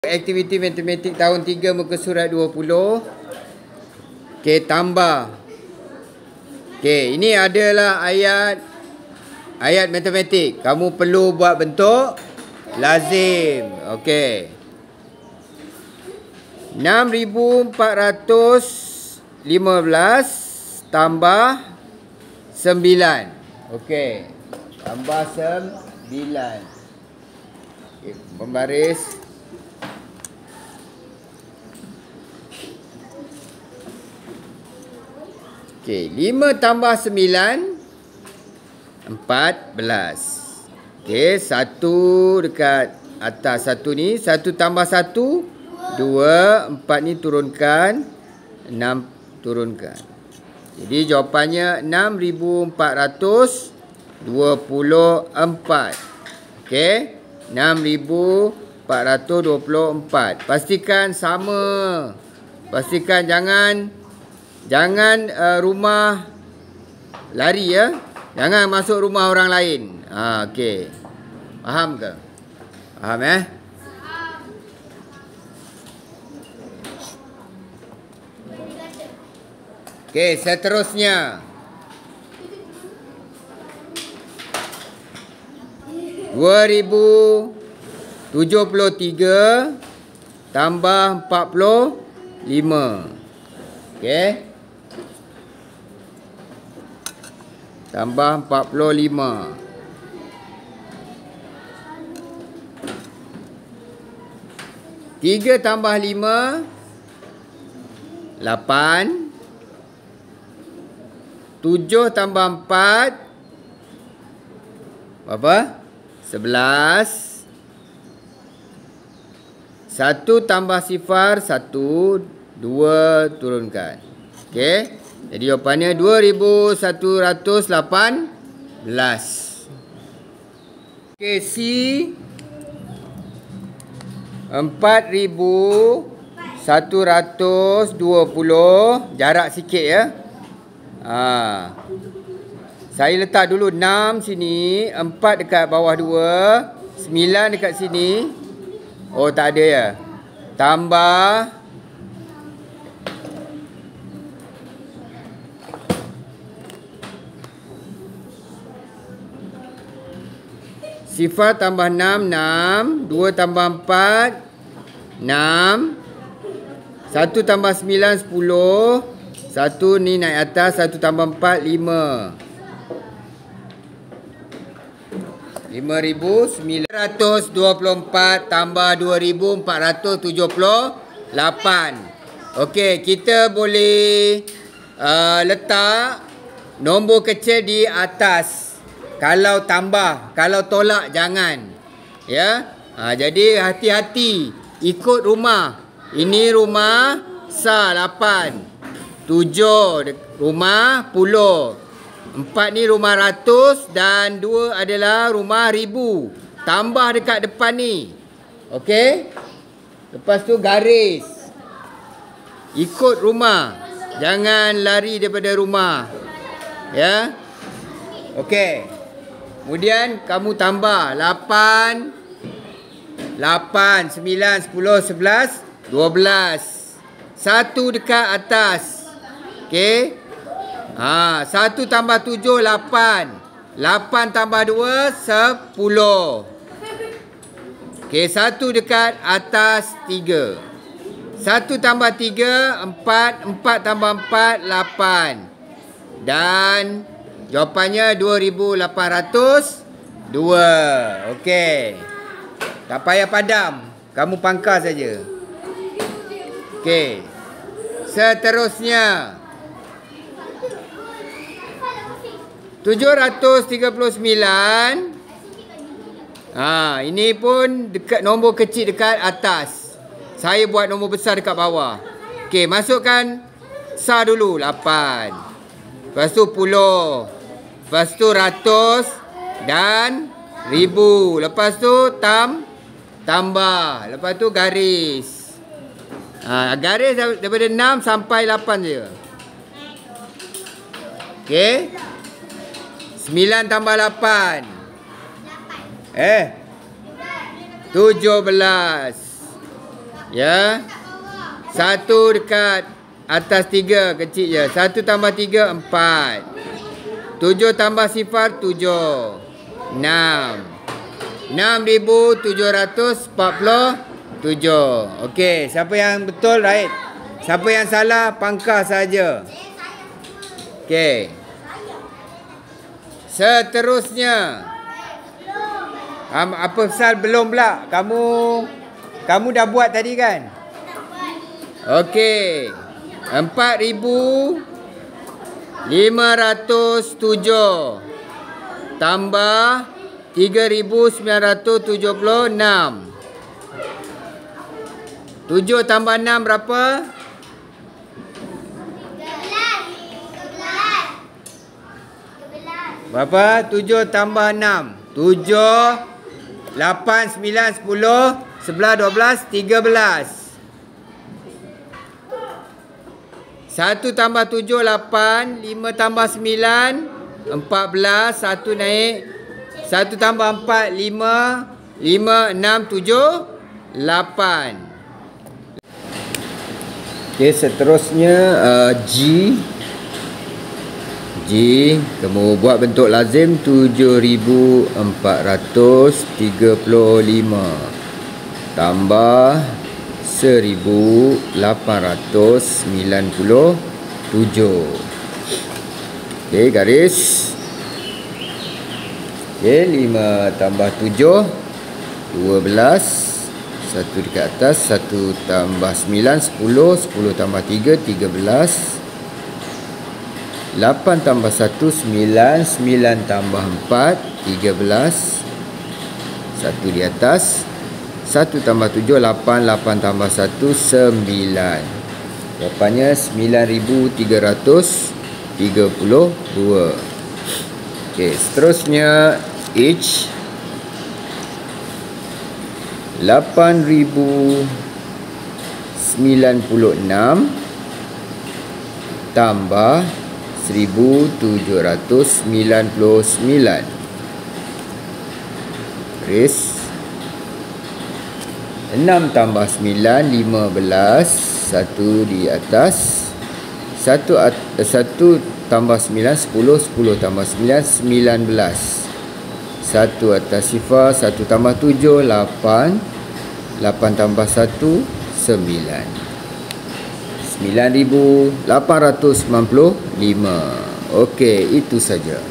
Aktiviti matematik tahun 3 muka surat 20. Okey, tambah. Okey, ini adalah ayat matematik. Kamu perlu buat bentuk lazim. Okey. 6,415 tambah 9. Okey. Tambah 9. Okey, membaris. Okey, 5 tambah 9 14. Okey, 1 dekat atas 1 ni, 1 tambah 1 2, 4 ni turunkan, 6 turunkan. Jadi jawapannya 6,424. Okey, 6,424. Pastikan sama. Pastikan jangan rumah lari ya. Jangan masuk rumah orang lain. Okey. Faham ke? Faham Okey, seterusnya. 2073 tambah 45. Okey. Tambah 45. 3 tambah 5 8. 7 tambah 4 berapa? 11. 1 tambah sifar 1, 2 turunkan. Okey. Jadi jawapannya 2,118. Okey, C 4,120. Jarak sikit ya. Saya letak dulu 6 sini, 4 dekat bawah 2, 9 dekat sini. Oh, tak ada ya. Tambah sifar tambah 6, 6. 2 tambah 4, 6. 1 tambah 9, 10. 1 ni naik atas, 1 tambah 4, 5. 5,924 tambah 2,478. Okey, kita boleh letak nombor kecil di atas. Kalau tambah, kalau tolak jangan. Ya. Jadi hati-hati ikut rumah. Ini rumah sah 8. 7 rumah 10. 4 ni rumah ratus dan 2 adalah rumah ribu. Tambah dekat depan ni. Okey? Lepas tu garis. Ikut rumah. Jangan lari daripada rumah. Ya? Okey. Kemudian kamu tambah 8, 9, 10, 11, 12. 1 dekat atas. Okey? 1 tambah 7, 8. 8 tambah 2, 10. Okey, 1 dekat atas 3. 1 tambah 3, 4. 4 tambah 4, 8. Dan jawapannya 2,802. Okey. Tak payah padam. Kamu pangkal saja. Okey. Seterusnya. 739. Ini pun dekat nombor kecil dekat atas. Saya buat nombor besar dekat bawah. Okey, masukkan sah dulu 8. Lepas tu 10. Lepas tu ratus dan ribu. Lepas tu tambah. Lepas tu garis. Garis daripada 6 sampai 8 je. Okey. 9 tambah 8. 17. Ya. 1 dekat atas 3 kecil je. 1 tambah 3 4. 7 tambah sifar 7. 6. 6,747. Okey, siapa yang betul right? Siapa yang salah pangkah saja. Okey. Seterusnya. Apa pasal belum pula? Kamu dah buat tadi kan? Okey. 4,507 tambah 3,976. 7 tambah 6 berapa? 11. Berapa? 7 tambah 6. 7, 8, 9, 10, 11, 12, 13. 1 tambah 7, 8. 5 tambah 9, 14. 1 naik. 1 tambah 4, 5. 5, 6, 7, 8. Okey, seterusnya G. Kamu buat bentuk lazim 7,435 tambah 1,897. Okey, garis. Okey, 5 tambah 7 12. 1 dekat atas. 1 tambah 9 10. 10 tambah 3 13. 8 tambah 1 9. 9 tambah 4 13. 1 di atas. 1 tambah 7 8. 8 tambah 1 9. Jawapannya 9,332. Okey, seterusnya H. 8,096 tambah 1,799. Garis. 6 tambah 9 15. 1 di atas. 1 tambah 9 10. 10 tambah 9 19. 1 atas sifar. 1 tambah 7 8. 8 tambah 1 9. 9,895. Okey, itu saja.